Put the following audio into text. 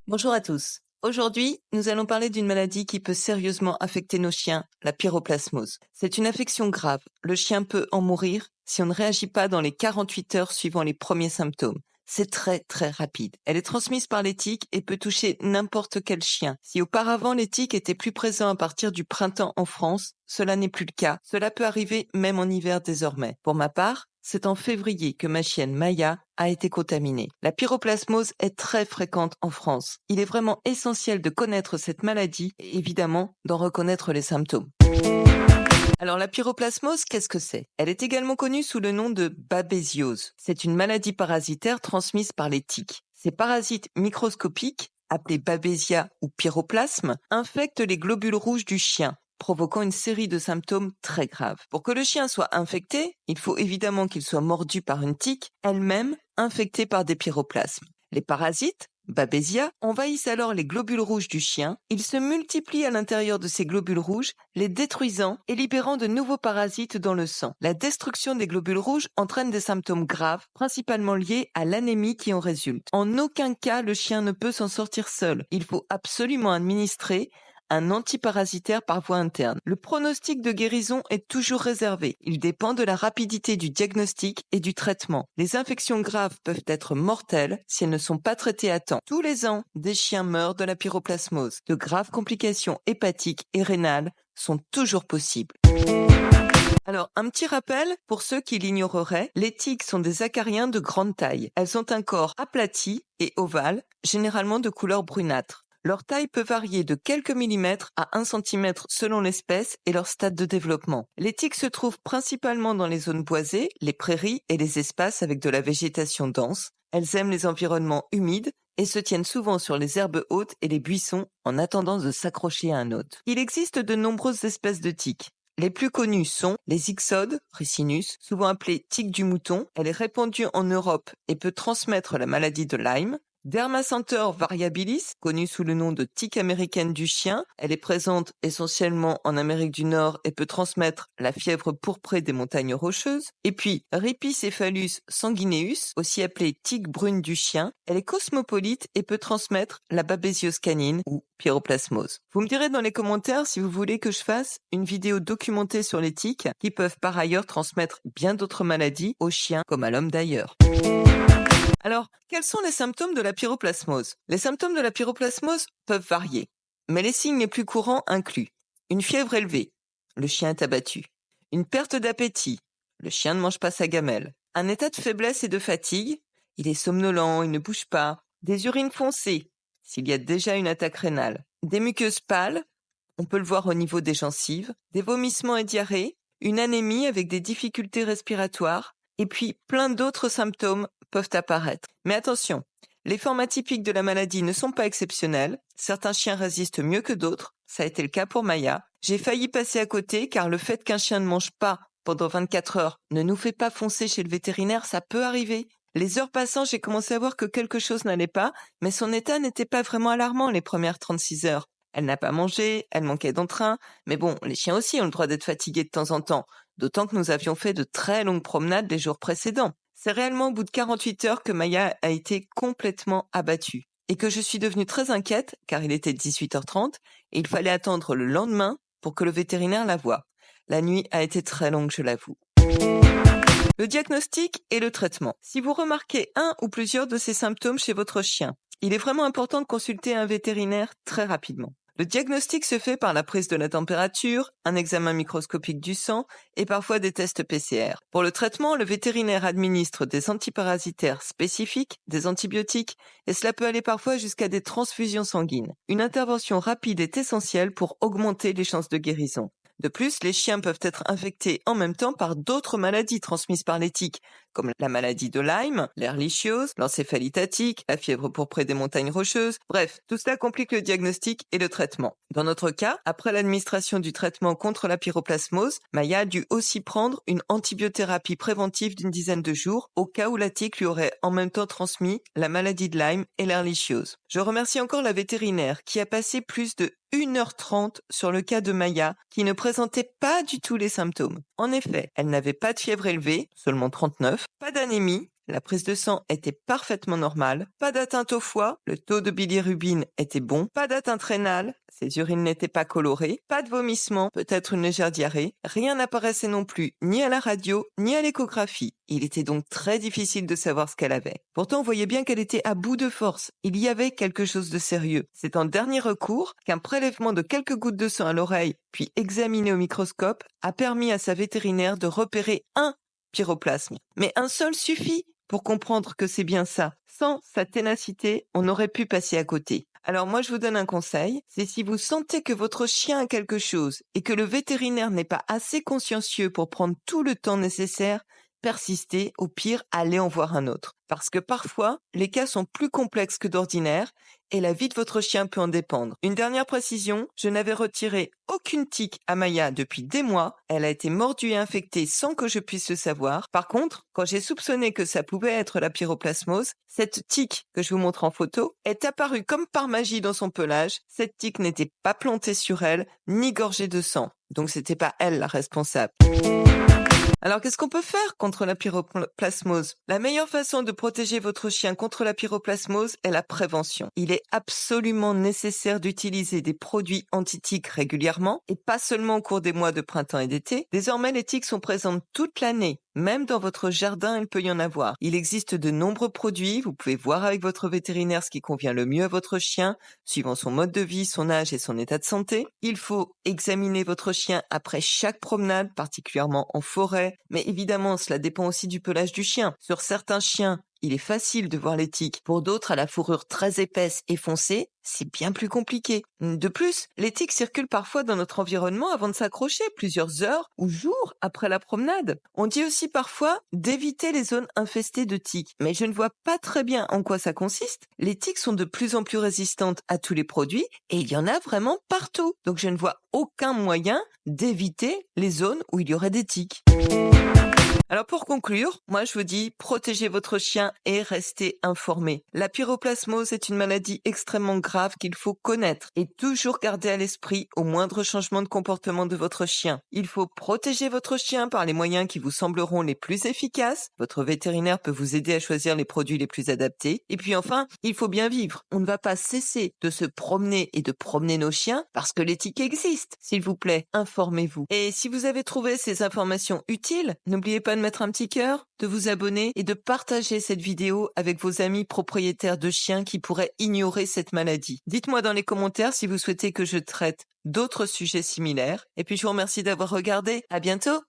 Bonjour à tous. Aujourd'hui, nous allons parler d'une maladie qui peut sérieusement affecter nos chiens, la pyroplasmose. C'est une affection grave. Le chien peut en mourir si on ne réagit pas dans les 48 heures suivant les premiers symptômes. C'est très très rapide. Elle est transmise par les tiques et peut toucher n'importe quel chien. Si auparavant les tiques étaient plus présents à partir du printemps en France, cela n'est plus le cas. Cela peut arriver même en hiver désormais. Pour ma part, c'est en février que ma chienne Maya a été contaminée. La pyroplasmose est très fréquente en France. Il est vraiment essentiel de connaître cette maladie et évidemment d'en reconnaître les symptômes. Alors la pyroplasmose, qu'est-ce que c'est? Elle est également connue sous le nom de babésiose. C'est une maladie parasitaire transmise par les tiques. Ces parasites microscopiques, appelés babésia ou pyroplasmes, infectent les globules rouges du chien, provoquant une série de symptômes très graves. Pour que le chien soit infecté, il faut évidemment qu'il soit mordu par une tique, elle-même infectée par des pyroplasmes. Les parasites, Babesia, envahissent alors les globules rouges du chien. Ils se multiplient à l'intérieur de ces globules rouges, les détruisant et libérant de nouveaux parasites dans le sang. La destruction des globules rouges entraîne des symptômes graves, principalement liés à l'anémie qui en résulte. En aucun cas, le chien ne peut s'en sortir seul. Il faut absolument administrer un antiparasitaire par voie interne. Le pronostic de guérison est toujours réservé. Il dépend de la rapidité du diagnostic et du traitement. Les infections graves peuvent être mortelles si elles ne sont pas traitées à temps. Tous les ans, des chiens meurent de la pyroplasmose. De graves complications hépatiques et rénales sont toujours possibles. Alors, un petit rappel, pour ceux qui l'ignoreraient, les tiques sont des acariens de grande taille. Elles ont un corps aplati et ovale, généralement de couleur brunâtre. Leur taille peut varier de quelques millimètres à 1 centimètre selon l'espèce et leur stade de développement. Les tiques se trouvent principalement dans les zones boisées, les prairies et les espaces avec de la végétation dense. Elles aiment les environnements humides et se tiennent souvent sur les herbes hautes et les buissons en attendant de s'accrocher à un hôte. Il existe de nombreuses espèces de tiques. Les plus connues sont les ixodes, Ricinus, souvent appelée tique du mouton. Elle est répandue en Europe et peut transmettre la maladie de Lyme. Dermacentor variabilis, connue sous le nom de tique américaine du chien. Elle est présente essentiellement en Amérique du Nord et peut transmettre la fièvre pourprée des montagnes rocheuses. Et puis Rhipicephalus sanguineus, aussi appelée tique brune du chien. Elle est cosmopolite et peut transmettre la babésiose canine ou pyroplasmose. Vous me direz dans les commentaires si vous voulez que je fasse une vidéo documentée sur les tiques qui peuvent par ailleurs transmettre bien d'autres maladies aux chiens comme à l'homme d'ailleurs. Alors, quels sont les symptômes de la pyroplasmose? Les symptômes de la pyroplasmose peuvent varier, mais les signes les plus courants incluent une fièvre élevée, le chien est abattu, une perte d'appétit, le chien ne mange pas sa gamelle, un état de faiblesse et de fatigue, il est somnolent, il ne bouge pas, des urines foncées, s'il y a déjà une attaque rénale, des muqueuses pâles, on peut le voir au niveau des gencives, des vomissements et diarrhées, une anémie avec des difficultés respiratoires, et puis plein d'autres symptômes peuvent apparaître. Mais attention, les formes atypiques de la maladie ne sont pas exceptionnelles. Certains chiens résistent mieux que d'autres. Ça a été le cas pour Maya. J'ai failli passer à côté car le fait qu'un chien ne mange pas pendant 24 heures ne nous fait pas foncer chez le vétérinaire, ça peut arriver. Les heures passant, j'ai commencé à voir que quelque chose n'allait pas, mais son état n'était pas vraiment alarmant les premières 36 heures. Elle n'a pas mangé, elle manquait d'entrain, mais bon, les chiens aussi ont le droit d'être fatigués de temps en temps, d'autant que nous avions fait de très longues promenades les jours précédents. C'est réellement au bout de 48 heures que Maya a été complètement abattue et que je suis devenue très inquiète car il était 18h30 et il fallait attendre le lendemain pour que le vétérinaire la voie. La nuit a été très longue, je l'avoue. Le diagnostic et le traitement. Si vous remarquez un ou plusieurs de ces symptômes chez votre chien, il est vraiment important de consulter un vétérinaire très rapidement. Le diagnostic se fait par la prise de la température, un examen microscopique du sang et parfois des tests PCR. Pour le traitement, le vétérinaire administre des antiparasitaires spécifiques, des antibiotiques, et cela peut aller parfois jusqu'à des transfusions sanguines. Une intervention rapide est essentielle pour augmenter les chances de guérison. De plus, les chiens peuvent être infectés en même temps par d'autres maladies transmises par les tiques, comme la maladie de Lyme, l'ehrlichiose, l'encéphalite attique, la fièvre pourprée des montagnes rocheuses. Bref, tout cela complique le diagnostic et le traitement. Dans notre cas, après l'administration du traitement contre la pyroplasmose, Maya a dû aussi prendre une antibiothérapie préventive d'une dizaine de jours, au cas où la tique lui aurait en même temps transmis la maladie de Lyme et l'ehrlichiose. Je remercie encore la vétérinaire qui a passé plus de 1h30 sur le cas de Maya, qui ne présentait pas du tout les symptômes. En effet, elle n'avait pas de fièvre élevée, seulement 39, pas d'anémie, la prise de sang était parfaitement normale, pas d'atteinte au foie, le taux de bilirubine était bon, pas d'atteinte rénale, ses urines n'étaient pas colorées, pas de vomissement, peut-être une légère diarrhée, rien n'apparaissait non plus ni à la radio ni à l'échographie. Il était donc très difficile de savoir ce qu'elle avait. Pourtant, on voyait bien qu'elle était à bout de force. Il y avait quelque chose de sérieux. C'est en dernier recours qu'un prélèvement de quelques gouttes de sang à l'oreille, puis examiné au microscope, a permis à sa vétérinaire de repérer un pyroplasme. Mais un seul suffit pour comprendre que c'est bien ça. Sans sa ténacité, on aurait pu passer à côté. Alors moi, je vous donne un conseil, c'est si vous sentez que votre chien a quelque chose et que le vétérinaire n'est pas assez consciencieux pour prendre tout le temps nécessaire, persistez, au pire, allez en voir un autre. Parce que parfois, les cas sont plus complexes que d'ordinaire et la vie de votre chien peut en dépendre. Une dernière précision, je n'avais retiré aucune tique à Maya depuis des mois. Elle a été mordue et infectée sans que je puisse le savoir. Par contre, quand j'ai soupçonné que ça pouvait être la pyroplasmose, cette tique que je vous montre en photo est apparue comme par magie dans son pelage. Cette tique n'était pas plantée sur elle, ni gorgée de sang. Donc c'était pas elle la responsable. Alors, qu'est-ce qu'on peut faire contre la pyroplasmose? La meilleure façon de protéger votre chien contre la pyroplasmose est la prévention. Il est absolument nécessaire d'utiliser des produits anti-tiques régulièrement et pas seulement au cours des mois de printemps et d'été. Désormais, les tiques sont présentes toute l'année. Même dans votre jardin, il peut y en avoir. Il existe de nombreux produits. Vous pouvez voir avec votre vétérinaire ce qui convient le mieux à votre chien, suivant son mode de vie, son âge et son état de santé. Il faut examiner votre chien après chaque promenade, particulièrement en forêt. Mais évidemment, cela dépend aussi du pelage du chien. Sur certains chiens, il est facile de voir les tiques. Pour d'autres, à la fourrure très épaisse et foncée, c'est bien plus compliqué. De plus, les tiques circulent parfois dans notre environnement avant de s'accrocher, plusieurs heures ou jours après la promenade. On dit aussi parfois d'éviter les zones infestées de tiques. Mais je ne vois pas très bien en quoi ça consiste. Les tiques sont de plus en plus résistantes à tous les produits et il y en a vraiment partout. Donc je ne vois aucun moyen d'éviter les zones où il y aurait des tiques. Alors pour conclure, moi je vous dis, protégez votre chien et restez informés. La pyroplasmose est une maladie extrêmement grave qu'il faut connaître et toujours garder à l'esprit au moindre changement de comportement de votre chien. Il faut protéger votre chien par les moyens qui vous sembleront les plus efficaces. Votre vétérinaire peut vous aider à choisir les produits les plus adaptés. Et puis enfin, il faut bien vivre. On ne va pas cesser de se promener et de promener nos chiens parce que l'éthique existe. S'il vous plaît, informez-vous. Et si vous avez trouvé ces informations utiles, n'oubliez pas de mettre un petit cœur, de vous abonner et de partager cette vidéo avec vos amis propriétaires de chiens qui pourraient ignorer cette maladie. Dites-moi dans les commentaires si vous souhaitez que je traite d'autres sujets similaires. Et puis je vous remercie d'avoir regardé. À bientôt!